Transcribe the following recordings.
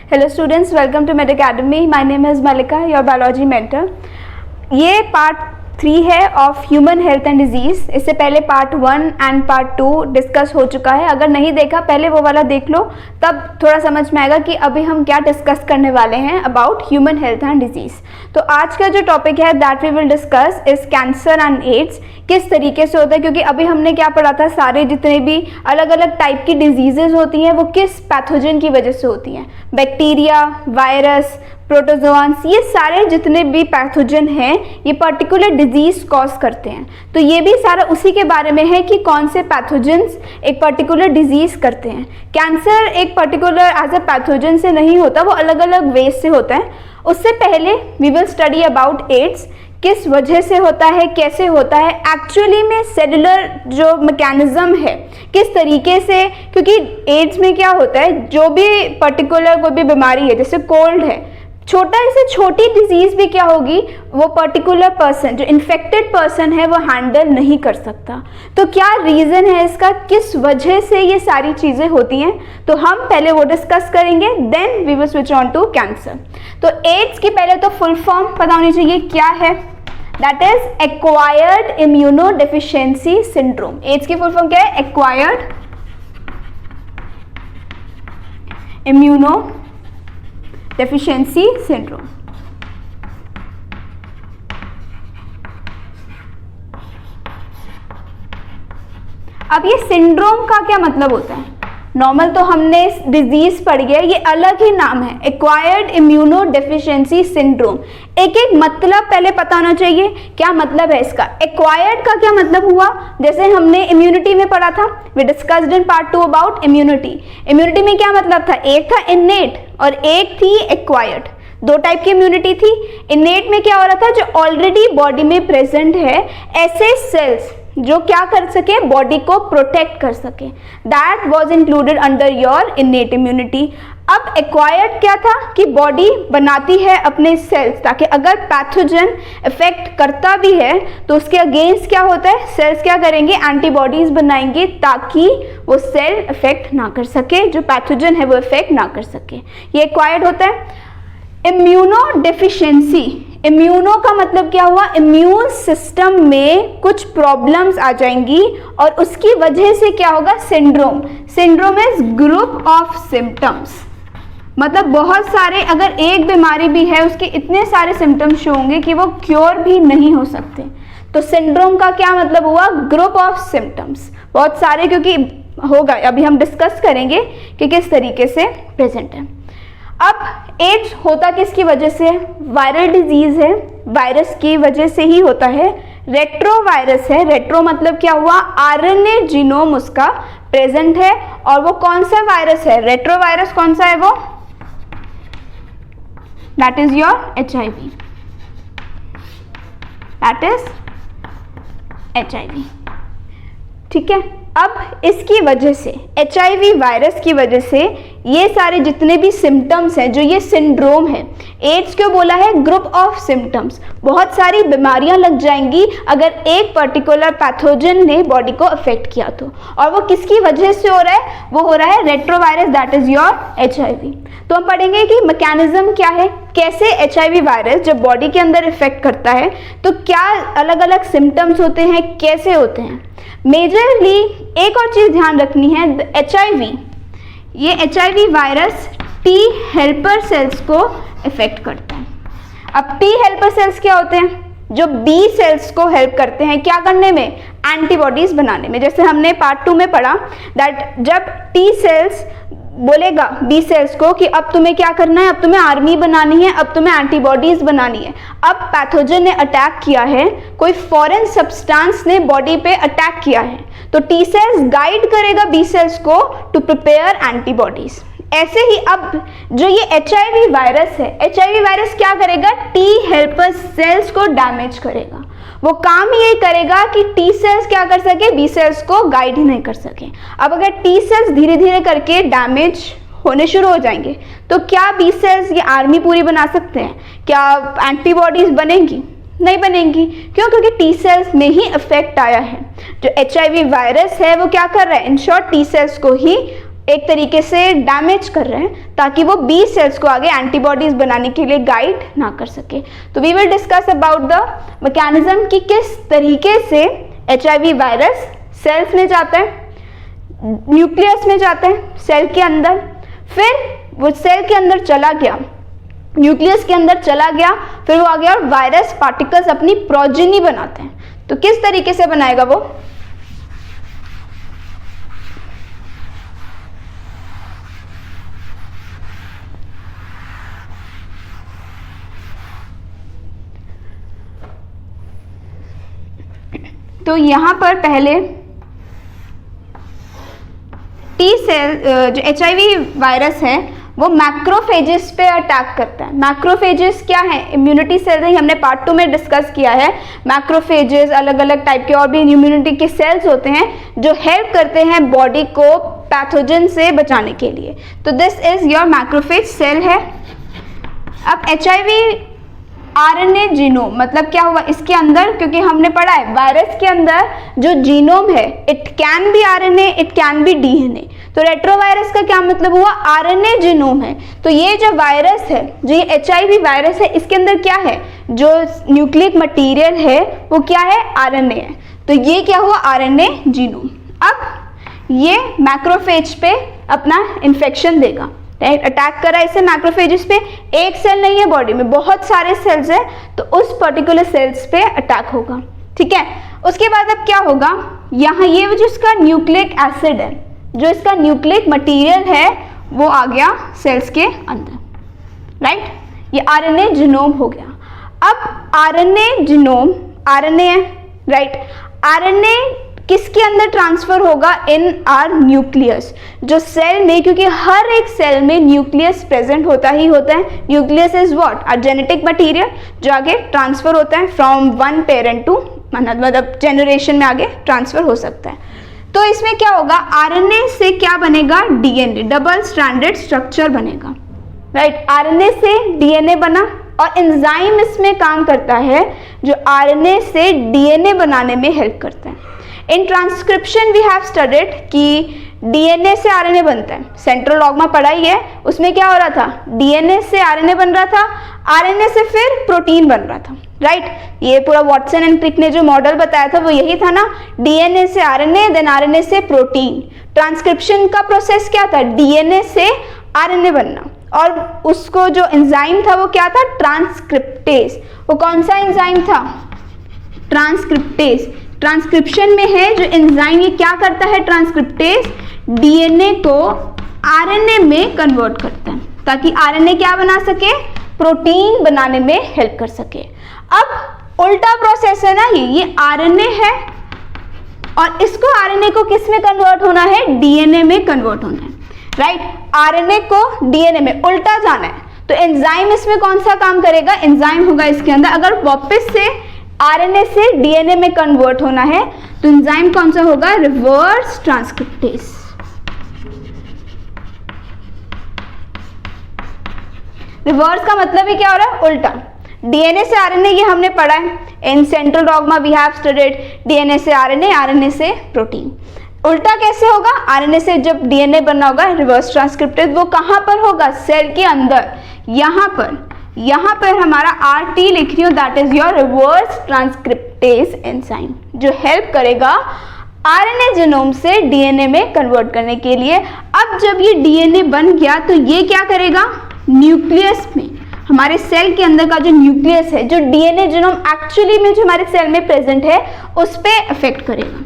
Hello students, welcome to Med Academy. My name is Malika, your biology mentor. ये part 3 है of human health and disease. इससे पहले part 1 and part 2 discuss हो चुका है। अगर नहीं देखा पहले वो वाला देख लो, तब थोड़ा समझ में आएगा कि अभी हम क्या डिस्कस करने वाले हैं about human health and disease. तो आज का जो टॉपिक है that we will discuss is cancer and AIDS. किस तरीके से होता है, क्योंकि अभी हमने क्या पढ़ा था, सारे जितने भी अलग अलग टाइप की डिजीजेज होती हैं वो किस पैथोजन की वजह से होती हैं। बैक्टीरिया, वायरस, प्रोटोजोआन्स, ये सारे जितने भी पैथोजन हैं ये पर्टिकुलर डिजीज कॉज करते हैं। तो ये भी सारा उसी के बारे में है कि कौन से पैथोजन्स एक पर्टिकुलर डिजीज करते हैं। कैंसर एक पर्टिकुलर एज अ पैथोजन से नहीं होता, वो अलग अलग वेज से होता है। उससे पहले we will study about AIDS, किस वजह से होता है, कैसे होता है, एक्चुअली में सेलुलर जो मैकेनिज्म है किस तरीके से, क्योंकि एड्स में क्या होता है, जो भी पर्टिकुलर कोई भी बीमारी है, जैसे कोल्ड है, छोटा से छोटी डिजीज भी क्या होगी, वो पर्टिकुलर पर्सन जो इन्फेक्टेड पर्सन है वो हैंडल नहीं कर सकता। तो क्या रीज़न है इसका, किस वजह से ये सारी चीज़ें होती हैं, तो हम पहले वो डिस्कस करेंगे, then we will switch on to cancer. तो एड्स की पहले तो फुल फॉर्म पता होनी चाहिए क्या है, that is acquired immunodeficiency syndrome. AIDS की फुल फॉर्म क्या है, एक्वायर्ड इम्यूनो डेफिशिएंसी सिंड्रोम। अब ये सिंड्रोम का क्या मतलब होता है, नॉर्मल तो हमने डिजीज पढ़ गया, ये अलग ही नाम है, एक्वायर्ड इम्यूनो डेफिशिएंसी सिंड्रोम। एक एक मतलब पहले पता होना चाहिए, क्या मतलब है इसका। एक्वायर्ड का क्या मतलब हुआ, जैसे हमने इम्यूनिटी में पढ़ा था, we discussed in part 2 about immunity. Immunity में क्या मतलब था, एक था इनेट और एक थी एक्वायर्ड। दो टाइप की इम्यूनिटी थी। इनेट में क्या हो रहा था, जो ऑलरेडी बॉडी में प्रेजेंट है, ऐसे सेल्स जो क्या कर सके, बॉडी को प्रोटेक्ट कर सके, that was included under your innate immunity. अब एक्वायर्ड क्या था कि बॉडी बनाती है अपने सेल्स ताकि अगर पैथोजन इफेक्ट करता भी है तो उसके अगेंस्ट क्या होता है, सेल्स क्या करेंगे, एंटीबॉडीज बनाएंगे ताकि वो सेल इफेक्ट ना कर सके, जो पैथोजन है वो इफेक्ट ना कर सके। ये एक्वायर्ड होता है। इम्यूनो डेफिशिएंसी, इम्यूनो का मतलब क्या हुआ, इम्यून सिस्टम में कुछ प्रॉब्लम्स आ जाएंगी और उसकी वजह से क्या होगा, syndrome. Syndrome is group of symptoms, मतलब बहुत सारे, अगर एक बीमारी भी है उसके इतने सारे सिम्टम्स शो होंगे कि वो क्योर भी नहीं हो सकते। तो सिंड्रोम का क्या मतलब हुआ, ग्रुप ऑफ सिम्टम्स, बहुत सारे, क्योंकि होगा, अभी हम डिस्कस करेंगे कि किस तरीके से प्रेजेंट है। अब एड्स होता किसकी वजह से, वायरल डिजीज है, वायरस की वजह से ही होता है। रेट्रोवायरस है, रेट्रो मतलब क्या हुआ, आरएनए जीनोम उसका प्रेजेंट है। और वो कौन सा वायरस है, रेट्रोवायरस कौन सा है, वो that is your HIV, that is HIV, ठीक है। अब इसकी वजह से, HIV वायरस की वजह से ये सारे जितने भी सिम्टम्स हैं, जो ये सिंड्रोम है, एड्स क्यों बोला है, ग्रुप ऑफ सिम्टम्स, बहुत सारी बीमारियां लग जाएंगी अगर एक पर्टिकुलर पैथोजन ने बॉडी को अफेक्ट किया तो। और वो किसकी वजह से हो रहा है, वो हो रहा है retrovirus, that is your HIV। तो हम पढ़ेंगे कि मैकेनिज्म क्या है, कैसे HIV वायरस जब बॉडी के अंदर इफेक्ट करता है तो क्या अलग अलग सिम्टम्स होते हैं, कैसे होते हैं। मेजरली एक और चीज़ ध्यान रखनी है, HIV, ये HIV virus T helper cells को इफेक्ट करता है। अब T हेल्पर सेल्स क्या होते हैं, जो B सेल्स को हेल्प करते हैं क्या करने में, एंटीबॉडीज बनाने में। जैसे हमने पार्ट 2 में पढ़ा दैट जब T सेल्स बोलेगा B सेल्स को कि अब तुम्हें क्या करना है, अब तुम्हें आर्मी बनानी है, अब तुम्हें एंटीबॉडीज बनानी है। अब पैथोजन ने अटैक किया है, कोई फॉरेन सब्सटेंस ने बॉडी पे अटैक किया है, तो T सेल्स गाइड करेगा B सेल्स को टू प्रिपेयर एंटीबॉडीज। ऐसे ही अब जो ये HIV वायरस है, HIV वायरस क्या करेगा, T हेल्पर सेल्स को डैमेज करेगा। वो काम ही यही करेगा कि T सेल्स क्या कर सके, B सेल्स को गाइड ही नहीं कर सके। अब अगर T सेल्स धीरे धीरे करके डैमेज होने शुरू हो जाएंगे तो क्या B सेल्स ये आर्मी पूरी बना सकते हैं, क्या एंटीबॉडीज बनेंगी, नहीं बनेंगी। क्यों, क्योंकि T सेल्स में ही इफेक्ट आया है। जो HIV वायरस है वो क्या कर रहा है, इन शॉर्ट T सेल्स को ही एक तरीके से डैमेज कर रहे हैं ताकि वो बी सेल्स को आगे एंटीबॉडीज बनाने के लिए गाइड ना कर सके। तो we will discuss about the mechanism कि किस तरीके से HIV वायरस सेल्स में जाता है, न्यूक्लियस में जाता है सेल के अंदर, फिर वो सेल के अंदर चला गया, न्यूक्लियस के अंदर चला गया, फिर वो आ गया और वायरस पार्टिकल्स अपनी प्रोजेनी बनाते हैं। तो किस तरीके से बनाएगा वो, तो यहां पर पहले टी सेल जो HIV वायरस है वो मैक्रोफेजेस पे अटैक करता है। मैक्रोफेजेस क्या है, इम्यूनिटी सेल्स है, हमने पार्ट 2 में डिस्कस किया है। मैक्रोफेजेस अलग अलग टाइप के और भी इम्यूनिटी के सेल्स होते हैं जो हेल्प करते हैं बॉडी को पैथोजन से बचाने के लिए। तो this is your macrophage cell है। अब HIV RNA जीनोम मतलब क्या हुआ इसके अंदर, क्योंकि हमने पढ़ा है वायरस के अंदर जो जीनोम है it can be RNA, it can be DNA। तो रेट्रोवायरस का क्या मतलब हुआ, RNA जीनोम है। तो ये जो वायरस है, जो ये HIV वायरस है, इसके अंदर क्या है, जो न्यूक्लिक मटीरियल है वो क्या है, RNA है। तो ये क्या हुआ, RNA जीनोम। अब ये मैक्रोफेज पे अपना इन्फेक्शन देगा, अटैक करा इसे मैक्रोफेजेस पे। एक सेल नहीं है बॉडी में, बहुत सारे सेल्स है, तो उस पर्टिकुलर सेल्स पे अटैक होगा। ठीक है, उसके बाद अब क्या होगा, यहाँ ये जो इसका न्यूक्लिक एसिड है, जो इसका न्यूक्लिक मटेरियल है वो आ गया सेल्स के अंदर, राइट। ये RNA जीनोम हो गया। अब RNA जीनोम RNA है, राइट। RNA किसके अंदर ट्रांसफर होगा, इन आर न्यूक्लियस, जो सेल में, क्योंकि हर एक सेल में न्यूक्लियस प्रेजेंट होता ही होता है। Nucleus is what, are genetic material जो आगे ट्रांसफर होता है फ्रॉम वन पेरेंट टू, मतलब जनरेशन में आगे ट्रांसफर हो सकता है। तो इसमें क्या होगा, RNA से क्या बनेगा, DNA, डबल स्ट्रैंडेड स्ट्रक्चर बनेगा, राइट। RNA से DNA बना और एंजाइम इसमें काम करता है जो RNA से DNA बनाने में हेल्प करता है। In transcription we have studied कि DNA से RNA बनता है, सेंट्रल डॉग्मा पढ़ा ही है, उसमें क्या हो रहा था, DNA से RNA बन रहा था, RNA से फिर प्रोटीन बन रहा था, राइट। ये पूरा वॉटसन एंड क्रिक ने जो मॉडल बताया था वो यही था ना, DNA से RNA, देन RNA से प्रोटीन। ट्रांसक्रिप्शन का प्रोसेस क्या था, DNA से RNA बनना, और उसको जो एंजाइम था वो क्या था, ट्रांसक्रिप्टेज। वो कौन सा एंजाइम था, ट्रांसक्रिप्टेज। ट्रांसक्रिप्शन में है जो एंजाइम, ये क्या करता है, ट्रांसक्रिप्टेज DNA को RNA में कन्वर्ट करता है ताकि RNA क्या बना सके, प्रोटीन बनाने में हेल्प कर सके। अब उल्टा प्रोसेस है ना, ये RNA है और इसको RNA को किस में कन्वर्ट होना है, DNA में कन्वर्ट होना है, राइट। RNA को DNA में उल्टा जाना है, तो एंजाइम इसमें कौन सा काम करेगा, एंजाइम होगा इसके अंदर। अगर वापस से RNA से DNA में कन्वर्ट होना है तो एंजाइम कौन सा होगा, रिवर्स ट्रांसक्रिप्टेज। रिवर्स का मतलब ही क्या हो रहा है, उल्टा। DNA से RNA ये हमने पढ़ा है, in central dogma we have studied DNA से RNA, RNA से प्रोटीन। उल्टा कैसे होगा, RNA से जब DNA बनना होगा रिवर्स ट्रांसक्रिप्टेज, वो कहाँ पर होगा, सेल के अंदर। यहाँ पर हमारा RT लिख रही हूँ, that is your reverse transcriptase enzyme, जो हेल्प करेगा RNA जीनोम से DNA में कन्वर्ट करने के लिए। अब जब ये DNA बन गया तो ये क्या करेगा, न्यूक्लियस में, हमारे सेल के अंदर का जो न्यूक्लियस है, जो DNA जीनोम एक्चुअली में जो हमारे सेल में प्रेजेंट है उस पर अफेक्ट करेगा,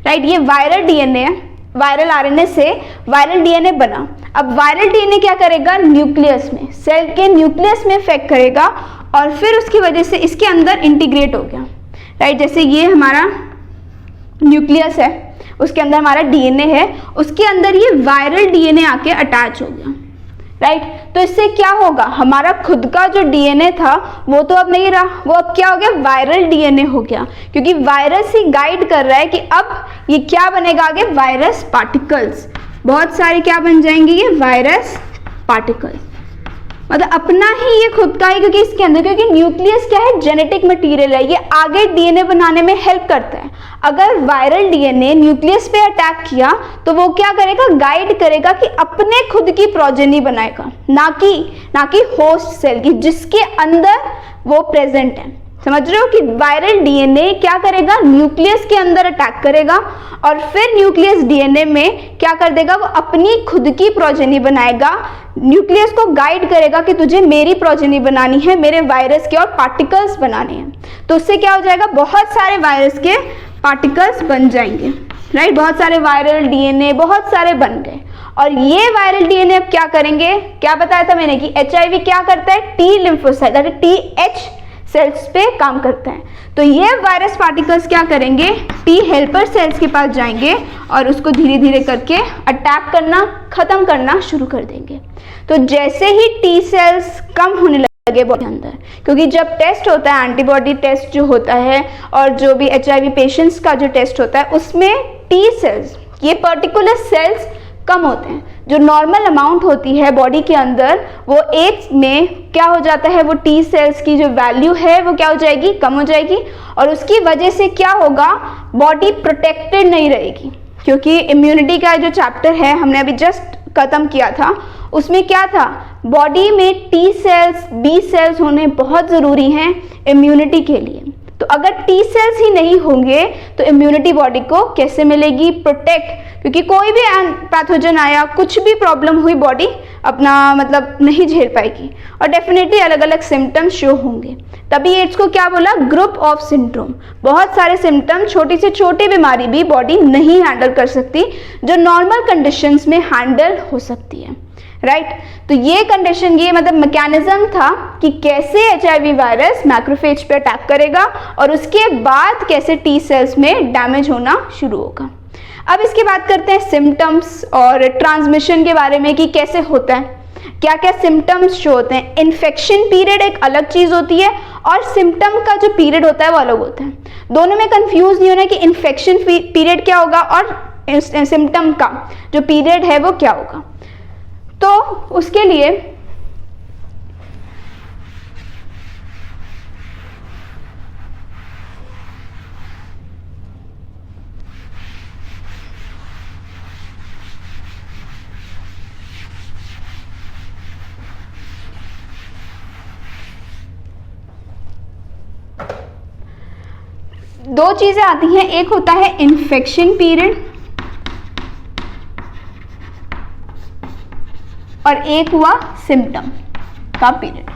राइट। ये वायरल DNA है, वायरल RNA से वायरल DNA बना। अब वायरल DNA क्या करेगा, न्यूक्लियस में, सेल के न्यूक्लियस में अफेक्ट करेगा और फिर उसकी वजह से इसके अंदर इंटीग्रेट हो गया, राइट। जैसे ये हमारा न्यूक्लियस है, उसके अंदर हमारा DNA है, उसके अंदर ये वायरल DNA आके अटैच हो गया, राइट। तो इससे क्या होगा, हमारा खुद का जो DNA था वो तो अब नहीं रहा, वो अब क्या हो गया, वायरल DNA हो गया, क्योंकि वायरस ही गाइड कर रहा है कि अब ये क्या बनेगा आगे, वायरस पार्टिकल्स। बहुत सारे क्या बन जाएंगे, ये वायरस पार्टिकल्स, मतलब अपना ही ये खुद का है, क्योंकि इसके अंदर, क्योंकि न्यूक्लियस क्या है, जेनेटिक मटेरियल है, ये आगे डीएनए बनाने में हेल्प करता है। अगर वायरल डीएनए न्यूक्लियस पे अटैक किया तो वो क्या करेगा, गाइड करेगा कि अपने खुद की प्रोजेनी बनाएगा, ना कि होस्ट सेल की जिसके अंदर वो प्रेजेंट है। समझ रहे हो कि वायरल डीएनए क्या करेगा, न्यूक्लियस के अंदर अटैक करेगा और फिर न्यूक्लियस डीएनए में क्या कर देगा, वो अपनी खुद की प्रोजेनी बनाएगा, न्यूक्लियस को गाइड करेगा कि तुझे मेरी प्रोजेनी बनानी है, मेरे वायरस के और पार्टिकल्स बनाने हैं। तो उससे क्या हो जाएगा, बहुत सारे वायरस के पार्टिकल्स बन जाएंगे, राइट। बहुत सारे वायरल डीएनए बहुत सारे बन गए। और ये वायरल डीएनए अब क्या करेंगे, क्या बताया था मैंने कि एचआईवी क्या करता है, टी लिम्फोसाइट टीएच सेल्स पे काम करते हैं। तो ये वायरस पार्टिकल्स क्या करेंगे, टी हेल्पर सेल्स के पास जाएंगे और उसको धीरे धीरे करके अटैक करना, खत्म करना शुरू कर देंगे। तो जैसे ही टी सेल्स कम होने लगे बॉडी के अंदर, क्योंकि जब टेस्ट होता है, एंटीबॉडी टेस्ट जो होता है और जो भी एचआईवी पेशेंट्स का जो टेस्ट होता है, उसमें टी सेल्स, ये पर्टिकुलर सेल्स कम होते हैं। जो नॉर्मल अमाउंट होती है बॉडी के अंदर, वो एज में क्या हो जाता है, वो टी सेल्स की जो वैल्यू है वो क्या हो जाएगी, कम हो जाएगी। और उसकी वजह से क्या होगा, बॉडी प्रोटेक्टेड नहीं रहेगी। क्योंकि इम्यूनिटी का जो चैप्टर है हमने अभी जस्ट खत्म किया था, उसमें क्या था, बॉडी में टी सेल्स, बी सेल्स होने बहुत ज़रूरी हैं इम्यूनिटी के लिए। तो अगर टी सेल्स ही नहीं होंगे तो इम्यूनिटी बॉडी को कैसे मिलेगी, प्रोटेक्ट, क्योंकि कोई भी पैथोजन आया, कुछ भी प्रॉब्लम हुई, बॉडी अपना मतलब नहीं झेल पाएगी और डेफिनेटली अलग अलग सिम्टम्स शो होंगे। तभी एड्स को क्या बोला, ग्रुप ऑफ सिंड्रोम। बहुत सारे सिम्टम, छोटी से छोटी बीमारी भी बॉडी नहीं हैंडल कर सकती, जो नॉर्मल कंडीशंस में हैंडल हो सकती है, राइट। तो ये कंडीशन, ये मतलब मैकेनिज्म था कि कैसे एचआईवी वायरस मैक्रोफेज पे अटैक करेगा और उसके बाद कैसे टी सेल्स में डैमेज होना शुरू होगा। अब इसकी बात करते हैं सिम्टम्स और ट्रांसमिशन के बारे में कि कैसे होता है, क्या क्या सिम्टम्स शो होते हैं। इन्फेक्शन पीरियड एक अलग चीज़ होती है और सिम्टम का जो पीरियड होता है वो अलग होता है। दोनों में कंफ्यूज नहीं होना कि इन्फेक्शन पीरियड क्या होगा और सिम्टम का जो पीरियड है वो क्या होगा। तो उसके लिए दो चीजें आती हैं, एक होता है इन्फेक्शन पीरियड और एक हुआ सिम्टम का पीरियड।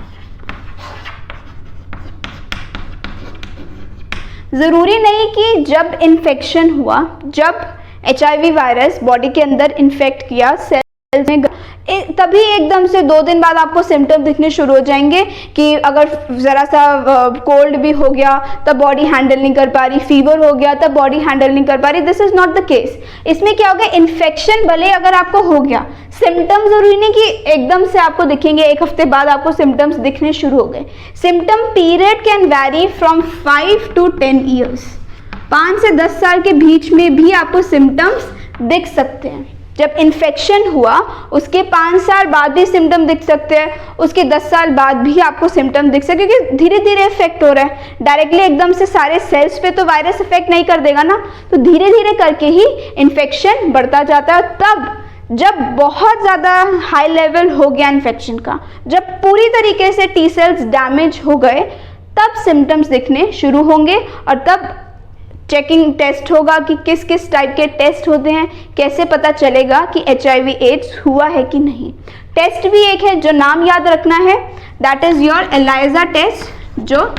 जरूरी नहीं कि जब इन्फेक्शन हुआ, जब एचआईवी वायरस बॉडी के अंदर इन्फेक्ट किया सेल्स में, तभी एकदम से 2 दिन बाद आपको सिम्टम दिखने शुरू हो जाएंगे कि अगर ज़रा सा कोल्ड भी हो गया तब बॉडी हैंडल नहीं कर पा रही, फीवर हो गया तब बॉडी हैंडल नहीं कर पा रही। This is not the case. इसमें क्या हो गया, इन्फेक्शन भले अगर आपको हो गया, सिम्टम जरूरी नहीं कि एकदम से आपको दिखेंगे, 1 हफ्ते बाद आपको सिम्टम्स दिखने शुरू हो गए। Symptom period can vary from 5 to 10 years. 5 से 10 साल के बीच में भी आपको सिम्टम्स दिख सकते हैं। जब इन्फेक्शन हुआ उसके 5 साल बाद भी सिम्टम दिख सकते हैं, उसके 10 साल बाद भी आपको सिम्टम दिख सकते हैं, क्योंकि धीरे धीरे इफेक्ट हो रहा है। डायरेक्टली एकदम से सारे सेल्स पे तो वायरस इफेक्ट नहीं कर देगा ना, तो धीरे धीरे करके ही इन्फेक्शन बढ़ता जाता है। तब जब बहुत ज़्यादा हाई लेवल हो गया इन्फेक्शन का, जब पूरी तरीके से टी सेल्स डैमेज हो गए, तब सिम्टम्स दिखने शुरू होंगे और तब चेकिंग टेस्ट होगा कि किस किस टाइप के टेस्ट होते हैं, कैसे पता चलेगा कि एचआईवी एड्स हुआ है कि नहीं। टेस्ट भी एक है जो नाम याद रखना है, that is your ELISA test, जो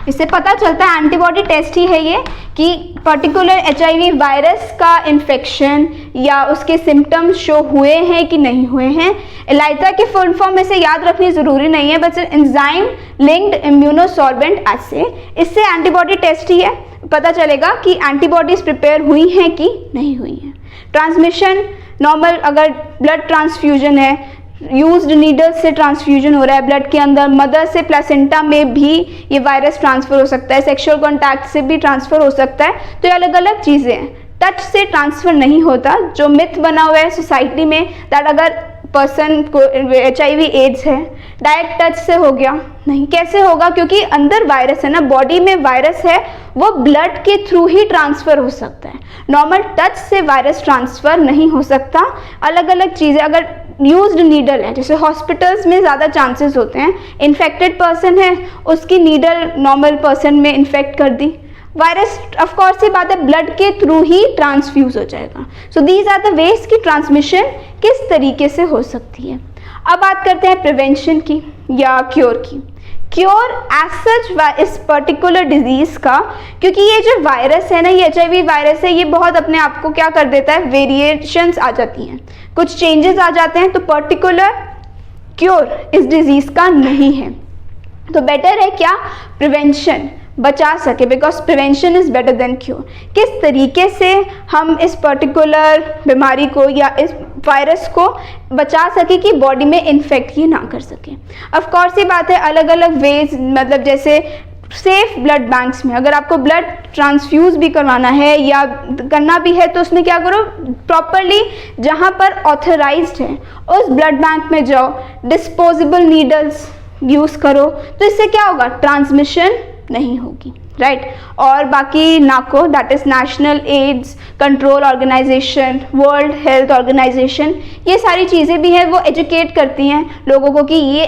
इससे पता चलता है, एंटीबॉडी टेस्ट ही है ये, कि पर्टिकुलर एचआईवी वायरस का इन्फेक्शन या उसके सिम्टम्स शो हुए हैं कि नहीं हुए हैं। एलाइजा के फुल फॉर्म में से याद रखनी ज़रूरी नहीं है, बस एंजाइम लिंक्ड इम्यूनोसॉर्बेंट एसे, इससे एंटीबॉडी टेस्ट ही है, पता चलेगा कि एंटीबॉडीज प्रिपेयर हुई हैं कि नहीं हुई हैं। ट्रांसमिशन नॉर्मल, अगर ब्लड ट्रांसफ्यूजन है, यूज्ड नीडल्स से ट्रांसफ्यूजन हो रहा है ब्लड के अंदर, मदर से प्लेसेंटा में भी ये वायरस ट्रांसफ़र हो सकता है, सेक्सुअल कॉन्टैक्ट से भी ट्रांसफ़र हो सकता है। तो ये अलग अलग चीज़ें हैं। टच से ट्रांसफ़र नहीं होता, जो मिथ बना हुआ है सोसाइटी में दैट अगर पर्सन को HIV एड्स है, डायरेक्ट टच से हो गया? नहीं। कैसे होगा? क्योंकि अंदर वायरस है ना, बॉडी में वायरस है, वो ब्लड के थ्रू ही ट्रांसफ़र हो सकता है। नॉर्मल टच से वायरस ट्रांसफ़र नहीं हो सकता। अलग अलग चीज़ें, अगर यूज्ड नीडल है, जैसे हॉस्पिटल्स में ज़्यादा चांसेस होते हैं, इन्फेक्टेड पर्सन है, उसकी नीडल नॉर्मल पर्सन में इन्फेक्ट कर दी, वायरस ऑफ कोर्स ये बात है ब्लड के थ्रू ही ट्रांसफ्यूज हो जाएगा। So these are the ways की ट्रांसमिशन किस तरीके से हो सकती है। अब बात करते हैं प्रिवेंशन की या क्योर की। क्योर एज सच इस पर्टिकुलर डिजीज़ का, क्योंकि ये जो वायरस है ना, ये HIV वायरस है, ये बहुत अपने आप को क्या कर देता है, वेरिएशंस आ जाती हैं, कुछ चेंजेस आ जाते हैं, तो पर्टिकुलर क्योर इस डिजीज़ का नहीं है। तो बेटर है क्या, प्रिवेंशन, बचा सके, because prevention is better than cure. किस तरीके से हम इस पर्टिकुलर बीमारी को या इस वायरस को बचा सके कि बॉडी में इन्फेक्ट ही ना कर सके। ऑफ कोर्स ये बात है, अलग अलग वेज, मतलब जैसे सेफ ब्लड बैंक्स में अगर आपको ब्लड ट्रांसफ्यूज भी करवाना है या करना भी है, तो उसमें क्या करो, प्रॉपरली जहाँ पर ऑथराइज्ड है उस ब्लड बैंक में जाओ, डिस्पोजेबल नीडल्स यूज़ करो, तो इससे क्या होगा, ट्रांसमिशन नहीं होगी, राइट। और बाकी NACO, that is national AIDS control organisation, world health organisation, ये सारी चीज़ें भी हैं, वो एजुकेट करती हैं लोगों को कि ये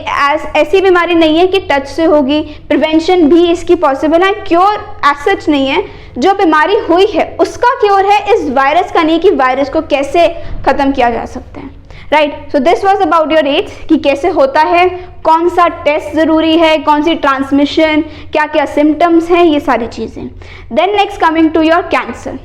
ऐसी बीमारी नहीं है कि टच से होगी, प्रिवेंशन भी इसकी पॉसिबल है, क्योर एज सच नहीं है। जो बीमारी हुई है उसका क्योर है, इस वायरस का नहीं कि वायरस को कैसे ख़त्म किया जा सकता है, right. So this was about your AIDS, कि कैसे होता है, कौन सा टेस्ट ज़रूरी है, कौन सी ट्रांसमिशन, क्या क्या सिम्टम्स हैं, ये सारी चीज़ें। Then next coming to your cancer.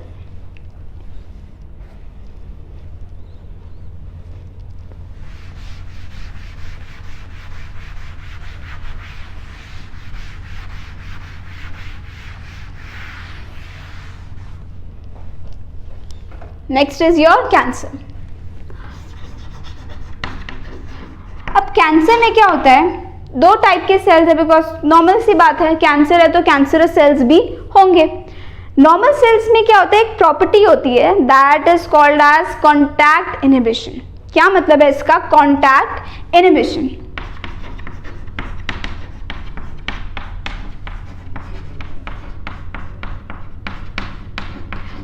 Next is your cancer. अब कैंसर में क्या होता है, दो टाइप के सेल्स है, बिकॉज नॉर्मल सी बात है, कैंसर है तो कैंसरस सेल्स भी होंगे। नॉर्मल सेल्स में क्या होता है, एक प्रॉपर्टी होती है that is called as contact inhibition. क्या मतलब है इसका, कॉन्टैक्ट इनहिबिशन।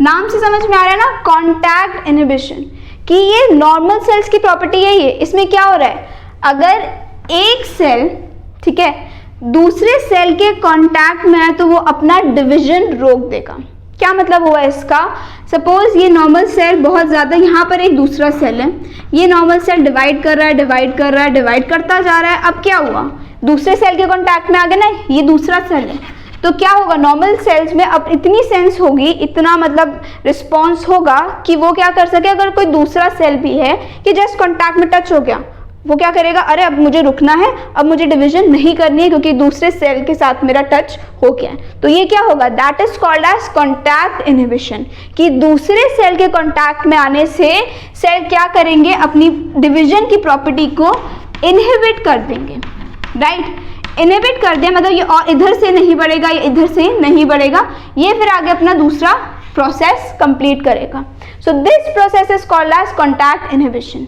नाम से समझ में आ रहा है ना, कॉन्टैक्ट इनहिबिशन, कि ये नॉर्मल सेल्स की प्रॉपर्टी है। ये इसमें क्या हो रहा है, अगर एक सेल, ठीक है, दूसरे सेल के कांटेक्ट में है तो वो अपना डिवीजन रोक देगा। क्या मतलब हुआ इसका, सपोज ये नॉर्मल सेल बहुत ज़्यादा, यहाँ पर एक दूसरा सेल है, ये नॉर्मल सेल डिवाइड कर रहा है, डिवाइड कर रहा है, डिवाइड करता जा रहा है। अब क्या हुआ, दूसरे सेल के कांटेक्ट में आ गया ना, ये दूसरा सेल है, तो क्या होगा, नॉर्मल सेल्स में अब इतनी सेंस होगी, इतना मतलब रिस्पॉन्स होगा कि वो क्या कर सके, अगर कोई दूसरा सेल भी है कि जस्ट कांटेक्ट में टच हो गया, वो क्या करेगा, अरे अब मुझे रुकना है, अब मुझे डिवीजन नहीं करनी है क्योंकि दूसरे सेल के साथ मेरा टच हो गया है। तो ये क्या होगा, that is called as contact inhibition, कि दूसरे सेल के कॉन्टैक्ट में आने से सेल क्या करेंगे, अपनी डिवीजन की प्रॉपर्टी को इनहिबिट कर देंगे, राइट। इनहिबिट कर दिया मतलब ये और इधर से नहीं बढ़ेगा, ये इधर से नहीं बढ़ेगा, ये फिर आगे अपना दूसरा प्रोसेस कंप्लीट करेगा। So this process is called as contact inhibition.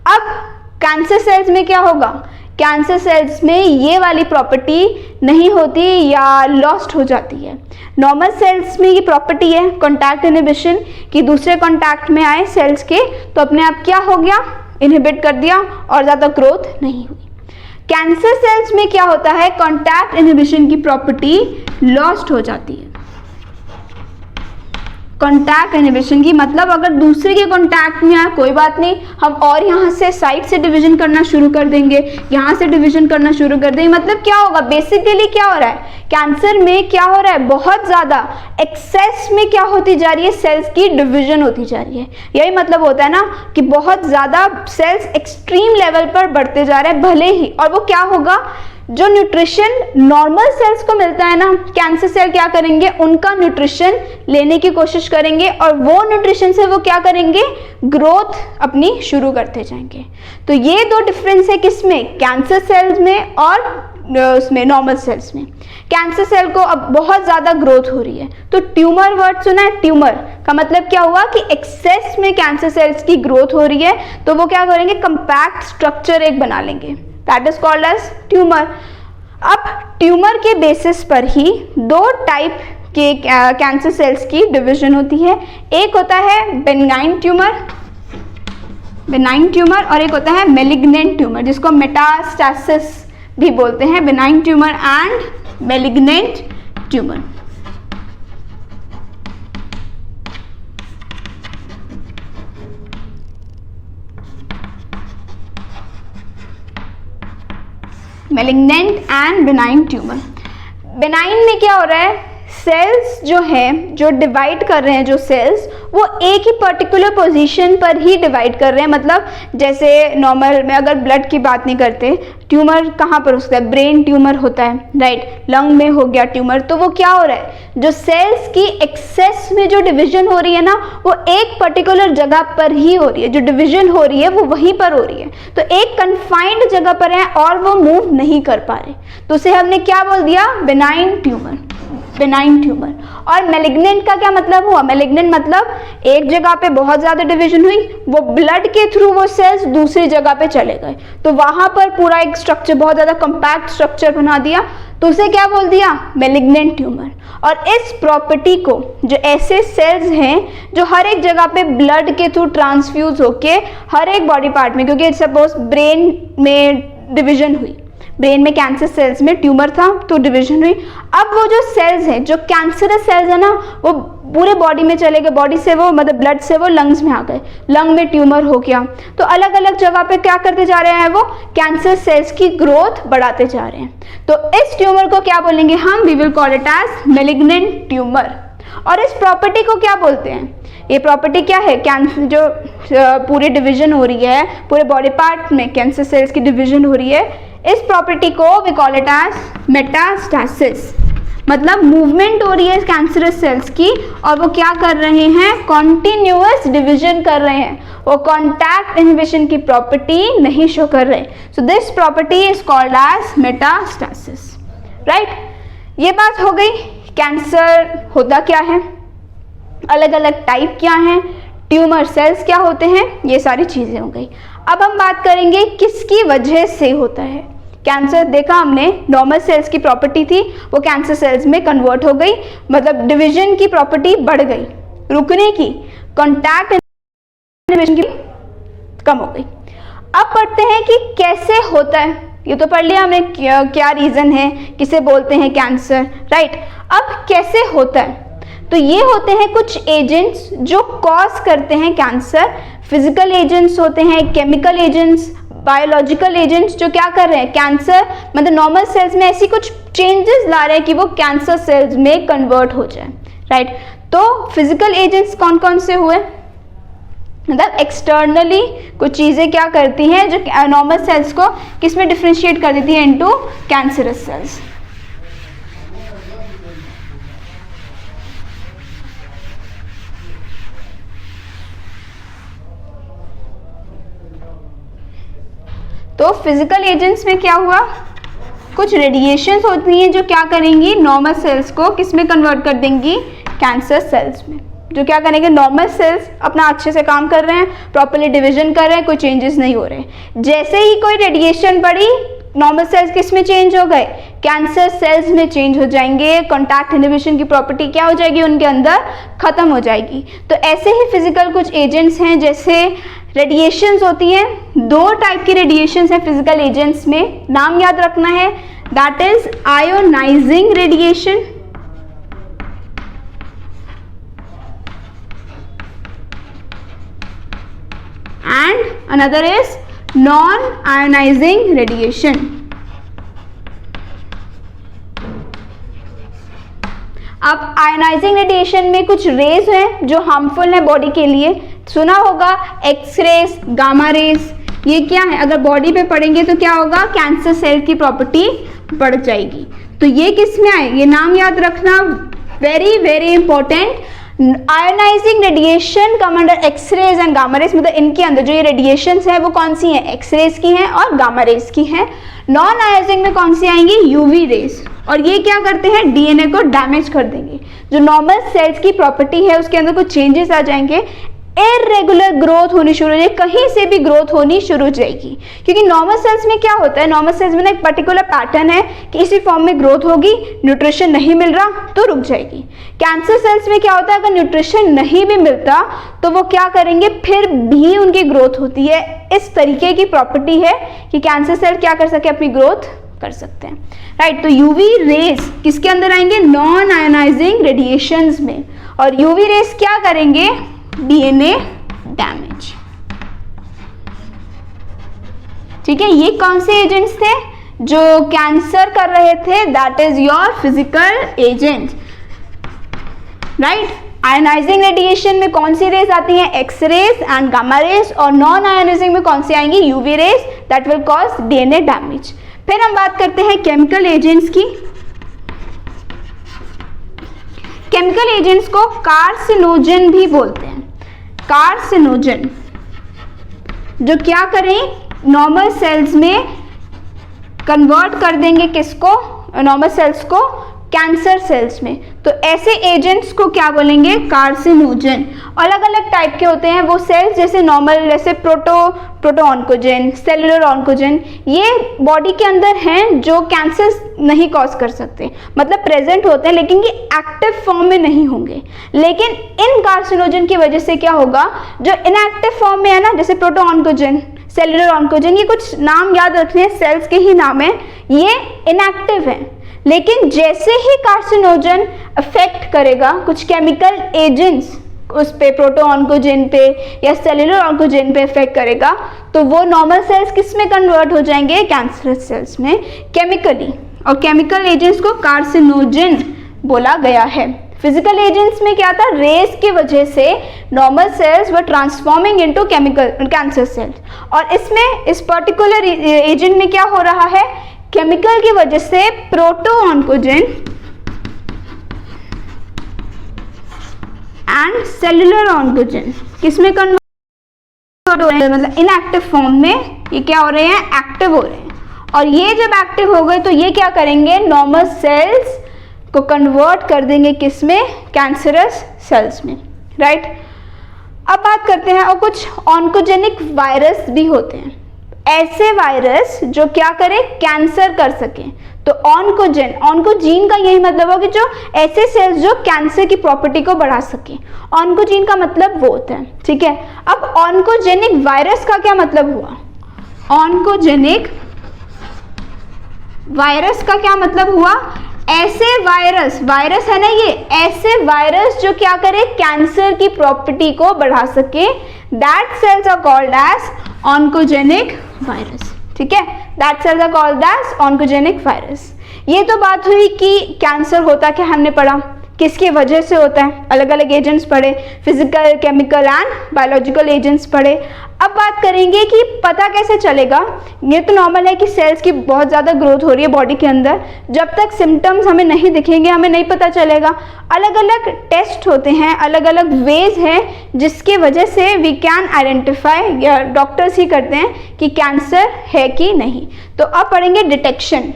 अब कैंसर सेल्स में क्या होगा, कैंसर सेल्स में ये वाली प्रॉपर्टी नहीं होती या लॉस्ट हो जाती है। नॉर्मल सेल्स में ये प्रॉपर्टी है कॉन्टैक्ट इनहिबिशन, कि दूसरे कॉन्टैक्ट में आए सेल्स के तो अपने आप क्या हो गया, इनहिबिट कर दिया और ज़्यादा ग्रोथ नहीं हुई। कैंसर सेल्स में क्या होता है, कॉन्टैक्ट इनहिबिशन की प्रॉपर्टी लॉस्ट हो जाती है। कॉन्टैक्ट इनहिबिशन की मतलब अगर दूसरे के कॉन्टैक्ट में आए कोई बात नहीं, हम और यहाँ से साइड से डिवीजन करना शुरू कर देंगे, यहाँ से डिवीजन करना शुरू कर देंगे। मतलब क्या होगा, बेसिकली क्या हो रहा है, कैंसर में क्या हो रहा है, बहुत ज़्यादा एक्सेस में क्या होती जा रही है, सेल्स की डिवीजन होती जा रही है। यही मतलब होता है ना कि बहुत ज़्यादा सेल्स एक्सट्रीम लेवल पर बढ़ते जा रहे हैं भले ही, और वो क्या होगा, जो न्यूट्रिशन नॉर्मल सेल्स को मिलता है ना, कैंसर सेल क्या करेंगे, उनका न्यूट्रिशन लेने की कोशिश करेंगे और वो न्यूट्रिशन से वो क्या करेंगे, ग्रोथ अपनी शुरू करते जाएंगे। तो ये दो डिफरेंस है किसमें, कैंसर सेल्स में और उसमें नॉर्मल सेल्स में। कैंसर सेल को अब बहुत ज़्यादा ग्रोथ हो रही है, तो ट्यूमर वर्ड सुना है, ट्यूमर का मतलब क्या हुआ कि एक्सेस में कैंसर सेल्स की ग्रोथ हो रही है, तो वो क्या करेंगे, कंपैक्ट स्ट्रक्चर एक बना लेंगे, that is called as tumour. अब ट्यूमर के बेसिस पर ही दो टाइप के कैंसर सेल्स की डिवीजन होती है, एक होता है बेनिग्न ट्यूमर और एक होता है मैलिग्नेंट ट्यूमर, जिसको मेटास्टेसिस भी बोलते हैं, benign tumour and malignant tumour. Malignant and benign tumour. Benign में क्या हो रहा है, सेल्स जो है, जो डिवाइड कर रहे हैं, जो सेल्स वो एक ही पर्टिकुलर पोजीशन पर ही डिवाइड कर रहे हैं। मतलब जैसे नॉर्मल में अगर ब्लड की बात नहीं करते, ट्यूमर कहाँ पर हो सकता है, ब्रेन ट्यूमर होता है, राइट, लंग में हो गया ट्यूमर, तो वो क्या हो रहा है, जो सेल्स की एक्सेस में जो डिवीजन हो रही है ना, वो एक पर्टिकुलर जगह पर ही हो रही है, जो डिवीजन हो रही है वो वहीं पर हो रही है, तो एक कन्फाइंड जगह पर है और वो मूव नहीं कर पा रहे, तो उसे हमने क्या बोल दिया, बेनाइन ट्यूमर। और मैलिग्नेंट का क्या मतलब हुआ, मैलिग्नेंट मतलब एक जगह पे बहुत ज्यादा डिवीजन हुई, वो ब्लड के थ्रू वो सेल्स दूसरी जगह पे चले गए, तो वहां पर पूरा एक स्ट्रक्चर, बहुत ज्यादा कंपैक्ट स्ट्रक्चर बना दिया, तो उसे क्या बोल दिया, मैलिग्नेंट ट्यूमर। और इस प्रॉपर्टी को, जो ऐसे सेल्स हैं जो हर एक जगह पे ब्लड के थ्रू ट्रांसफ्यूज होके हर एक बॉडी पार्ट में, क्योंकि सपोज ब्रेन में डिवीजन हुई, ब्रेन में कैंसर सेल्स में ट्यूमर था तो डिवीजन हुई, अब वो जो सेल्स हैं, जो कैंसरस सेल्स है ना, वो पूरे बॉडी में चले गए, बॉडी से वो मतलब ब्लड से वो लंग्स में आ गए, लंग में ट्यूमर हो गया, तो अलग अलग जगह पे क्या करते जा रहे हैं, वो कैंसर सेल्स की ग्रोथ बढ़ाते जा रहे हैं, तो इस ट्यूमर को क्या बोलेंगे हम, we will call it as malignant tumour. और इस प्रॉपर्टी को क्या बोलते हैं, ये प्रॉपर्टी क्या है, कैंसर जो पूरी डिवीजन हो रही है, पूरे बॉडी पार्ट में कैंसर सेल्स की डिवीजन हो रही है, इस प्रॉपर्टी को we call it as metastasis. मतलब मूवमेंट हो रही है कैंसरस सेल्स की और वो क्या कर रहे हैं, कॉन्टिन्यूअस डिवीजन कर रहे हैं, वो कॉन्टैक्ट इनहिबिशन की प्रॉपर्टी नहीं शो कर रहे, so this property is called as metastasis, right. ये बात हो गई, कैंसर होता क्या है, अलग अलग टाइप क्या हैं, ट्यूमर सेल्स क्या होते हैं, ये सारी चीजें हो गई। अब हम बात करेंगे किसकी वजह से होता है कैंसर। देखा हमने, नॉर्मल सेल्स की प्रॉपर्टी थी वो कैंसर सेल्स में कन्वर्ट हो गई, मतलब डिवीजन की प्रॉपर्टी बढ़ गई, रुकने की, कॉन्टैक्ट इनहिबिशन की कम हो गई। अब पढ़ते हैं कि कैसे होता है, ये तो पढ़ लिया हमने क्या रीजन है, किसे बोलते हैं कैंसर, राइट। अब कैसे होता है, तो ये होते हैं कुछ एजेंट्स जो कॉज करते हैं कैंसर, फिजिकल एजेंट्स होते हैं, केमिकल एजेंट्स, बायोलॉजिकल एजेंट्स, जो क्या कर रहे हैं, कैंसर मतलब नॉर्मल सेल्स में ऐसी कुछ चेंजेस ला रहे हैं कि वो कैंसर सेल्स में कन्वर्ट हो जाए, राइट। तो फिजिकल एजेंट्स कौन कौन से हुए, मतलब एक्सटर्नली कुछ चीज़ें क्या करती हैं जो नॉर्मल सेल्स को किस में डिफ्रेंशिएट कर देती है, इनटू कैंसरस सेल्स। तो फिजिकल एजेंट्स में क्या हुआ, कुछ रेडिएशंस होती हैं जो क्या करेंगी, नॉर्मल सेल्स को किस में कन्वर्ट कर देंगी, कैंसर सेल्स में, जो क्या करेंगे, नॉर्मल सेल्स अपना अच्छे से काम कर रहे हैं, प्रॉपर्ली डिवीजन कर रहे हैं, कोई चेंजेस नहीं हो रहे, जैसे ही कोई रेडिएशन बढ़ी, नॉर्मल सेल्स किस में चेंज हो गए, कैंसर सेल्स में चेंज हो जाएंगे, कॉन्टैक्ट इनहिबिशन की प्रॉपर्टी क्या हो जाएगी, उनके अंदर खत्म हो जाएगी। तो ऐसे ही फिजिकल कुछ एजेंट्स हैं, जैसे रेडिएशंस होती हैं, दो टाइप की रेडिएशंस हैं फिजिकल एजेंट्स में, नाम याद रखना है, that is ionising radiation and another is non ionising radiation. अब आयोनाइजिंग रेडिएशन में कुछ रेज हैं जो हार्मफुल है बॉडी के लिए, सुना होगा एक्सरेज, गामा रेज, ये क्या है, अगर बॉडी पे पड़ेंगे तो क्या होगा, कैंसर सेल की प्रॉपर्टी बढ़ जाएगी। तो ये किस में आए, ये नाम याद रखना, very very important. Ionising radiation come under X rays and gamma rays, मतलब इनके अंदर जो ये रेडिएशंस है वो कौन सी हैं, एक्सरेज की हैं और गामा रेज की हैं। नॉन आयोनाइजिंग में कौन सी आएंगी, यूवी रेज, और ये क्या करते हैं, डीएनए को डैमेज कर देंगे। जो नॉर्मल सेल्स की प्रॉपर्टी है उसके अंदर कुछ चेंजेस आ जाएंगे, इरेगुलर ग्रोथ होनी शुरू हो जाएगी, कहीं से भी ग्रोथ होनी शुरू हो जाएगी। क्योंकि नॉर्मल सेल्स में क्या होता है, नॉर्मल सेल्स में ना एक पर्टिकुलर पैटर्न है कि इसी फॉर्म में ग्रोथ होगी, न्यूट्रिशन नहीं मिल रहा तो रुक जाएगी। कैंसर सेल्स में क्या होता है, अगर न्यूट्रिशन नहीं भी मिलता तो वो क्या करेंगे, फिर भी उनकी ग्रोथ होती है। इस तरीके की प्रॉपर्टी है कि कैंसर सेल क्या कर सके, अपनी ग्रोथ कर सकते हैं, राइट। तो यूवी रेज किसके अंदर आएंगे, नॉन आयोनाइजिंग रेडिएशंस में, और यूवी रेज क्या करेंगे, डीएनए डैमेज। ठीक है, ये कौन से एजेंट्स थे जो कैंसर कर रहे थे, that is your physical agent, right. Ionising radiation में कौन सी रेज आती हैं, X rays and gamma rays, और नॉन आयोनाइजिंग में कौन सी आएंगी, UV rays, that will cause DNA damage. फिर हम बात करते हैं केमिकल एजेंट्स की। केमिकल एजेंट्स को कार्सिनोजन भी बोलते हैं। कार्सिनोजन जो क्या करें, नॉर्मल सेल्स में कन्वर्ट कर देंगे किसको, नॉर्मल सेल्स को कैंसर सेल्स में, तो ऐसे एजेंट्स को क्या बोलेंगे, कार्सिनोजन। अलग अलग टाइप के होते हैं वो सेल्स, जैसे नॉर्मल, जैसे प्रोटोऑन्कोजेन, सेलुलर ऑन्कोजेन, ये बॉडी के अंदर हैं जो कैंसर नहीं कॉज कर सकते, मतलब प्रेजेंट होते हैं लेकिन ये एक्टिव फॉर्म में नहीं होंगे। लेकिन इन कार्सिनोजन की वजह से क्या होगा, जो इनएक्टिव फॉर्म में है ना, जैसे प्रोटोऑन्कोजेन, सेलुलर ऑन्कोजेन, ये कुछ नाम याद रखने, सेल्स के ही नाम है, ये इनएक्टिव है। लेकिन जैसे ही कार्सिनोजन अफेक्ट करेगा, कुछ केमिकल एजेंट्स उस पे, प्रोटोऑन्कोजेन पे या सेलुलर ऑन्कोजेन पे इफेक्ट करेगा, तो वो नॉर्मल सेल्स किस में कन्वर्ट हो जाएंगे, कैंसरस सेल्स में, केमिकली। और केमिकल एजेंट्स को कार्सिनोजन बोला गया है। फिजिकल एजेंट्स में क्या था, रेस की वजह से normal cells were transforming into chemical cancer cells, और इसमें इस पर्टिकुलर एजेंट में क्या हो रहा है, केमिकल की वजह से प्रोटोऑन्कोजेन एंड सेलुलर ऑन्कोजेन किसमें कन्वर्ट हो रहे हैं, मतलब इनएक्टिव फॉर्म में ये क्या हो रहे हैं, एक्टिव हो रहे हैं। और ये जब एक्टिव हो गए तो ये क्या करेंगे, नॉर्मल सेल्स को कन्वर्ट कर देंगे किसमें, कैंसरस सेल्स में, राइट। अब बात करते हैं, और कुछ ऑन्कोजेनिक वायरस भी होते हैं, ऐसे वायरस जो क्या करें, कैंसर कर सकें। तो ऑन्कोजेन, ऑन्कोजीन का यही मतलब हो कि जो ऐसे सेल्स जो कैंसर की प्रॉपर्टी को बढ़ा सके, ऑन्कोजीन का मतलब वो होता है, ठीक है। अब ऑन्कोजेनिक वायरस का क्या मतलब हुआ, ऑन्कोजेनिक वायरस का क्या मतलब हुआ, ऐसे वायरस, वायरस है ना ये, ऐसे वायरस जो क्या करे, कैंसर की प्रॉपर्टी को बढ़ा सके, that cells are called as oncogenic virus, ठीक है, that cells are called as oncogenic virus. ये तो बात हुई कि कैंसर होता क्या, हमने पढ़ा, किसकी वजह से होता है, अलग अलग एजेंट्स पढ़े, physical, chemical and biological agents पढ़े। अब बात करेंगे कि पता कैसे चलेगा, ये तो नॉर्मल है कि सेल्स की बहुत ज़्यादा ग्रोथ हो रही है बॉडी के अंदर, जब तक सिम्टम्स हमें नहीं दिखेंगे हमें नहीं पता चलेगा। अलग अलग टेस्ट होते हैं, अलग अलग वेज हैं जिसकी वजह से वी कैन आइडेंटिफाई, या डॉक्टर्स ही करते हैं कि कैंसर है कि नहीं। तो अब पढ़ेंगे डिटेक्शन,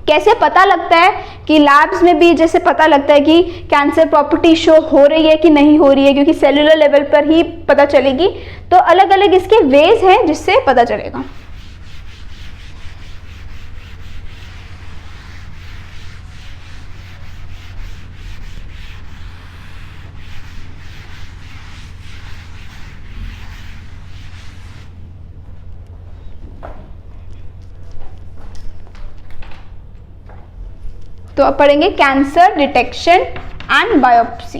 कैसे पता लगता है कि लैब्स में भी जैसे पता लगता है कि कैंसर प्रॉपर्टी शो हो रही है कि नहीं हो रही है, क्योंकि सेलुलर लेवल पर ही पता चलेगी। तो अलग अलग इसके वेज हैं जिससे पता चलेगा। तो अब पढ़ेंगे cancer detection and biopsy.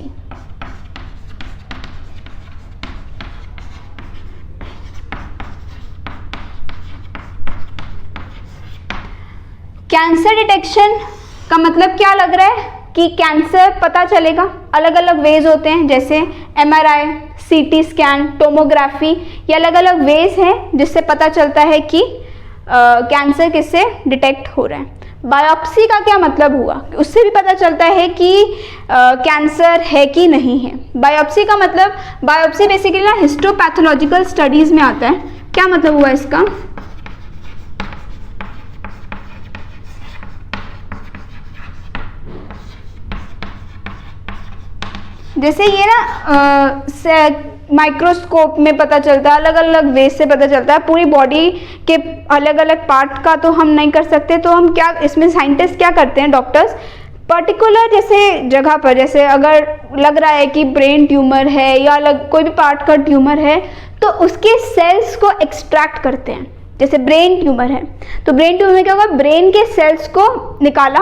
Cancer detection का मतलब क्या लग रहा है कि कैंसर पता चलेगा, अलग अलग वेज होते हैं, जैसे MRI, CT स्कैन, टोमोग्राफी, ये अलग अलग वेज हैं जिससे पता चलता है कि कैंसर किससे डिटेक्ट हो रहा है। बायोप्सी का क्या मतलब हुआ, उससे भी पता चलता है कि कैंसर है कि नहीं है। बायोप्सी का मतलब, बायोप्सी बेसिकली ना हिस्टोपैथोलॉजिकल स्टडीज में आता है। क्या मतलब हुआ इसका, जैसे ये ना माइक्रोस्कोप में पता चलता है, अलग अलग वे से पता चलता है, पूरी बॉडी के अलग अलग पार्ट का तो हम नहीं कर सकते, तो हम क्या इसमें साइंटिस्ट क्या करते हैं, डॉक्टर्स पर्टिकुलर जैसे जगह पर, जैसे अगर लग रहा है कि ब्रेन ट्यूमर है या अलग कोई भी पार्ट का ट्यूमर है, तो उसके सेल्स को एक्सट्रैक्ट करते हैं। जैसे ब्रेन ट्यूमर है तो ब्रेन ट्यूमर में क्या होगा, ब्रेन के सेल्स को निकाला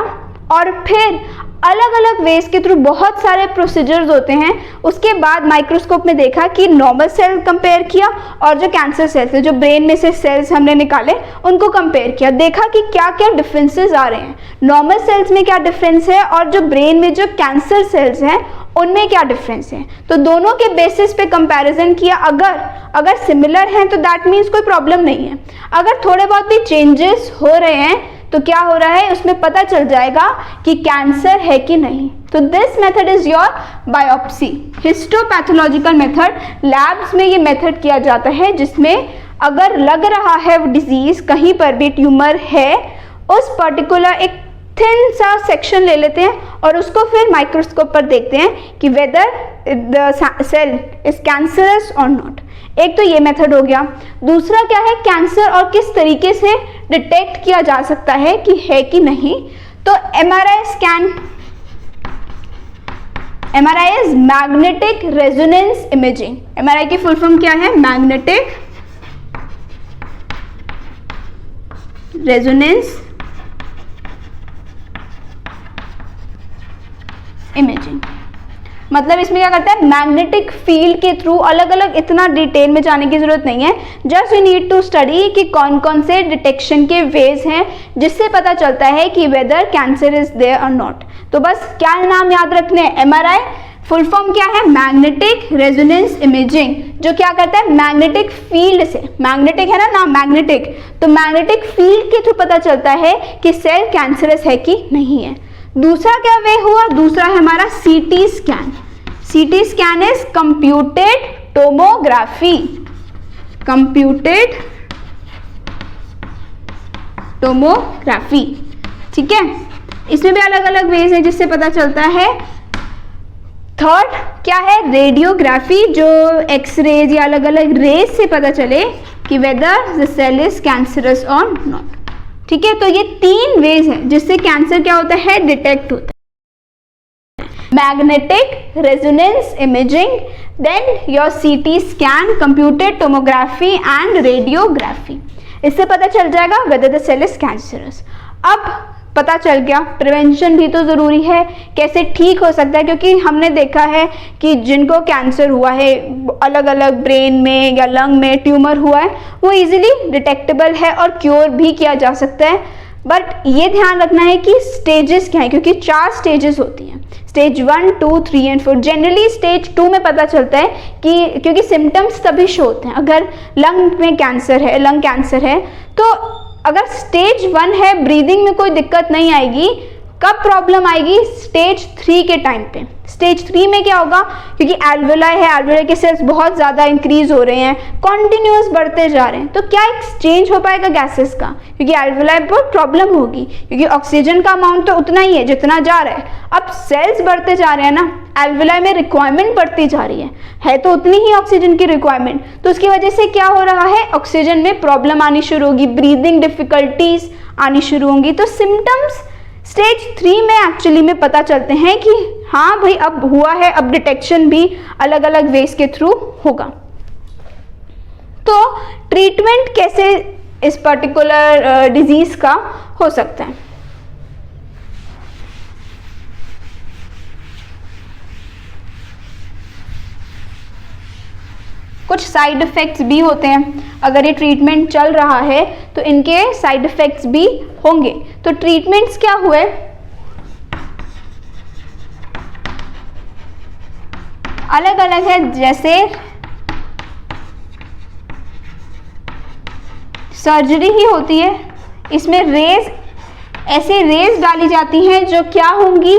और फिर अलग अलग वेज के थ्रू बहुत सारे प्रोसीजर्स होते हैं, उसके बाद माइक्रोस्कोप में देखा कि नॉर्मल सेल कंपेयर किया और जो कैंसर सेल्स है, जो ब्रेन में से सेल्स हमने निकाले उनको कंपेयर किया, देखा कि क्या क्या डिफरेंसेस आ रहे हैं, नॉर्मल सेल्स में क्या डिफरेंस है और जो ब्रेन में जो कैंसर सेल्स हैं उनमें क्या डिफरेंस है। तो दोनों के बेसिस पे कंपैरिजन किया, अगर सिमिलर हैं तो दैट मीन्स कोई प्रॉब्लम नहीं है, अगर थोड़े बहुत भी चेंजेस हो रहे हैं तो क्या हो रहा है, उसमें पता चल जाएगा कि कैंसर है कि नहीं। तो this method is your biopsy, histopathological method. Labs में ये मेथड किया जाता है जिसमें अगर लग रहा है वो डिजीज कहीं पर भी ट्यूमर है, उस पर्टिकुलर एक थिन सा सेक्शन ले लेते हैं और उसको फिर माइक्रोस्कोप पर देखते हैं कि whether the cell is cancerous और नॉट। एक तो ये मेथड हो गया। दूसरा क्या है, कैंसर और किस तरीके से डिटेक्ट किया जा सकता है कि है कि नहीं। तो MRI scan, MRI is magnetic resonance imaging. MRI की फुल फॉर्म क्या है, मैग्नेटिक रेजोनेंस इमेजिंग। मतलब इसमें क्या करता है, मैग्नेटिक फील्ड के थ्रू अलग अलग, इतना डिटेल में जाने की जरूरत नहीं है, just you need to study कि कौन कौन से डिटेक्शन के वेज हैं जिससे पता चलता है कि वेदर कैंसर इज देयर और नॉट। तो बस क्या नाम याद रखने हैं, एमआरआई फुल फॉर्म क्या है, मैग्नेटिक रेजोनेंस इमेजिंग, जो क्या करता है मैग्नेटिक फील्ड से, मैग्नेटिक है ना नाम मैग्नेटिक, तो मैग्नेटिक फील्ड के थ्रू पता चलता है कि सेल कैंसरस है कि नहीं है। दूसरा क्या वे हुआ, दूसरा है हमारा CT scan. CT scan is computed tomography, computed tomography, ठीक है। इसमें भी अलग अलग वेज है जिससे पता चलता है। थर्ड क्या है, रेडियोग्राफी, जो एक्सरेज या अलग अलग रेज से पता चले कि whether the cell is cancerous और नॉट, ठीक है। तो ये तीन वेज हैं जिससे कैंसर क्या होता है, डिटेक्ट होता है। Magnetic resonance imaging, then your CT scan, computed tomography and radiography. इससे पता चल जाएगा whether the cell is cancerous. अब पता चल गया, प्रिवेंशन भी तो ज़रूरी है, कैसे ठीक हो सकता है, क्योंकि हमने देखा है कि जिनको कैंसर हुआ है, अलग अलग ब्रेन में या लंग में ट्यूमर हुआ है, वो इजीली डिटेक्टेबल है और क्योर भी किया जा सकता है। बट ये ध्यान रखना है कि स्टेजेस क्या है, क्योंकि 4 स्टेजेस होती हैं, स्टेज 1, 2, 3 एंड 4। जनरली स्टेज 2 में पता चलता है कि क्योंकि सिम्टम्स तभी शो होते हैं, अगर लंग में कैंसर है, लंग कैंसर है, तो अगर स्टेज 1 है, ब्रीदिंग में कोई दिक्कत नहीं आएगी, कब प्रॉब्लम आएगी, स्टेज 3 के टाइम पे। स्टेज 3 में क्या होगा, क्योंकि एल्वेलाई है, एल्वेलाई के सेल्स बहुत ज़्यादा इंक्रीज हो रहे हैं, कॉन्टिन्यूस बढ़ते जा रहे हैं, तो क्या एक्सचेंज हो पाएगा गैसेस का, क्योंकि एल्वेलाई पर प्रॉब्लम होगी, क्योंकि ऑक्सीजन का अमाउंट तो उतना ही है जितना जा रहा है, अब सेल्स बढ़ते जा रहे हैं ना, एल्वेलाई में रिक्वायरमेंट बढ़ती जा रही है तो उतनी ही ऑक्सीजन की रिक्वायरमेंट, तो उसकी वजह से क्या हो रहा है, ऑक्सीजन में प्रॉब्लम आनी शुरू होगी, ब्रीदिंग डिफिकल्टीज आनी शुरू होंगी। तो सिम्टम्स स्टेज 3 में एक्चुअली में पता चलते हैं कि हाँ भाई अब हुआ है, अब डिटेक्शन भी अलग अलग वेज के थ्रू होगा। तो ट्रीटमेंट कैसे इस पर्टिकुलर डिजीज का हो सकता है। कुछ साइड इफ़ेक्ट्स भी होते हैं, अगर ये ट्रीटमेंट चल रहा है तो इनके साइड इफ़ेक्ट्स भी होंगे। तो ट्रीटमेंट्स क्या हुए, अलग अलग है, जैसे सर्जरी ही होती है, इसमें रेज ऐसे रेज डाली जाती हैं जो क्या होंगी,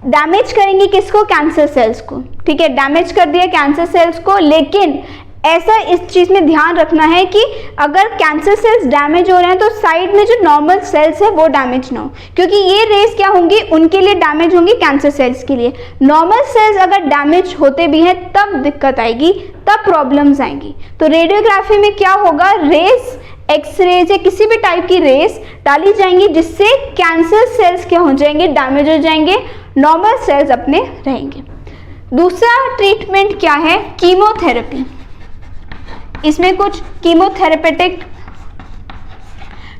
डैमेज करेंगी किसको, कैंसर सेल्स को। ठीक है, डैमेज कर दिया कैंसर सेल्स को, लेकिन ऐसा इस चीज़ में ध्यान रखना है कि अगर कैंसर सेल्स डैमेज हो रहे हैं तो साइड में जो नॉर्मल सेल्स है वो डैमेज ना हो, क्योंकि ये रेज क्या होंगी, उनके लिए डैमेज होंगी कैंसर सेल्स के लिए। नॉर्मल सेल्स अगर डैमेज होते भी हैं तब दिक्कत आएगी, तब प्रॉब्लम्स आएंगी। तो रेडियोग्राफी में क्या होगा, रेज, एक्सरेज या किसी भी टाइप की रेज डाली जाएंगी जिससे कैंसर सेल्स क्या हो जाएंगे, डैमेज हो जाएंगे, नॉर्मल सेल्स अपने रहेंगे। दूसरा ट्रीटमेंट क्या है, कीमोथेरेपी। इसमें कुछ कीमोथेरेपेटिक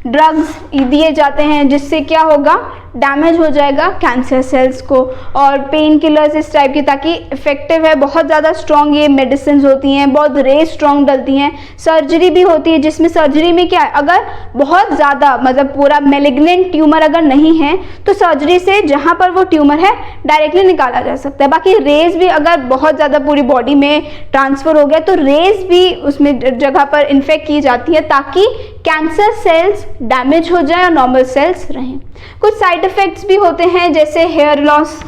ड्रग्स दिए जाते हैं जिससे क्या होगा, डैमेज हो जाएगा कैंसर सेल्स को, और पेन किलर्स इस टाइप की, ताकि इफेक्टिव है, बहुत ज़्यादा स्ट्रॉन्ग ये मेडिसिन होती हैं, बहुत रेज स्ट्रॉन्ग डलती हैं। सर्जरी भी होती है जिसमें सर्जरी में क्या है, अगर बहुत ज़्यादा मतलब पूरा मेलिग्नेंट ट्यूमर अगर नहीं है तो सर्जरी से जहाँ पर वो ट्यूमर है डायरेक्टली निकाला जा सकता है। बाकी रेज भी अगर बहुत ज़्यादा पूरी बॉडी में ट्रांसफ़र हो गया तो रेज भी उसमें जगह पर इन्फेक्ट की जाती है ताकि कैंसर सेल्स डैमेज हो जाए और नॉर्मल सेल्स रहें। कुछ साइड इफ़ेक्ट्स भी होते हैं जैसे हेयर लॉस,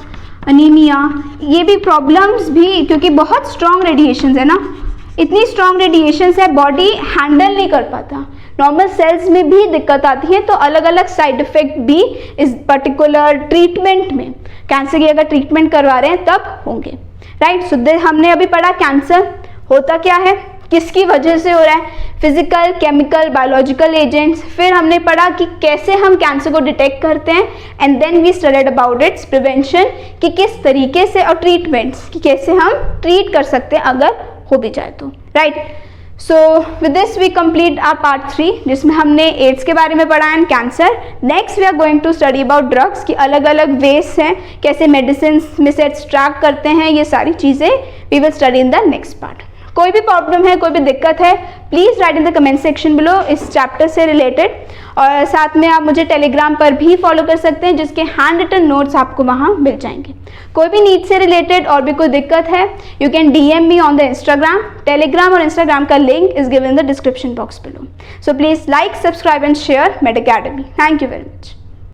अनीमिया, ये भी प्रॉब्लम्स भी, क्योंकि बहुत स्ट्रॉन्ग रेडिएशंस है ना, इतनी स्ट्रॉन्ग रेडिएशंस है, बॉडी हैंडल नहीं कर पाता, नॉर्मल सेल्स में भी दिक्कत आती है। तो अलग अलग साइड इफ़ेक्ट भी इस पर्टिकुलर ट्रीटमेंट में, कैंसर की अगर ट्रीटमेंट करवा रहे हैं तब होंगे। राइट, सो हमने अभी पढ़ा कैंसर होता क्या है, किसकी वजह से हो रहा है, फिजिकल, केमिकल, बायोलॉजिकल एजेंट्स। फिर हमने पढ़ा कि कैसे हम कैंसर को डिटेक्ट करते हैं, and then we studied about its prevention, कि किस तरीके से, और ट्रीटमेंट्स कि कैसे हम ट्रीट कर सकते हैं अगर हो भी जाए तो। Right, so with this we complete our part 3 जिसमें हमने एड्स के बारे में पढ़ा and cancer. Next we are going to study about drugs की अलग अलग वेज हैं, कैसे मेडिसिन में से एक्सट्रैक्ट करते हैं, ये सारी चीज़ें we will study in the next part. कोई भी प्रॉब्लम है, कोई भी दिक्कत है, please write in the comment section below इस चैप्टर से रिलेटेड, और साथ में आप मुझे टेलीग्राम पर भी फॉलो कर सकते हैं जिसके हैंड रिटन नोट्स आपको वहाँ मिल जाएंगे। कोई भी नीट से रिलेटेड और भी कोई दिक्कत है, you can DM me on the Instagram. Telegram और इंस्टाग्राम का link is given in the description box below. So please like, subscribe and share made academy. Thank you very much.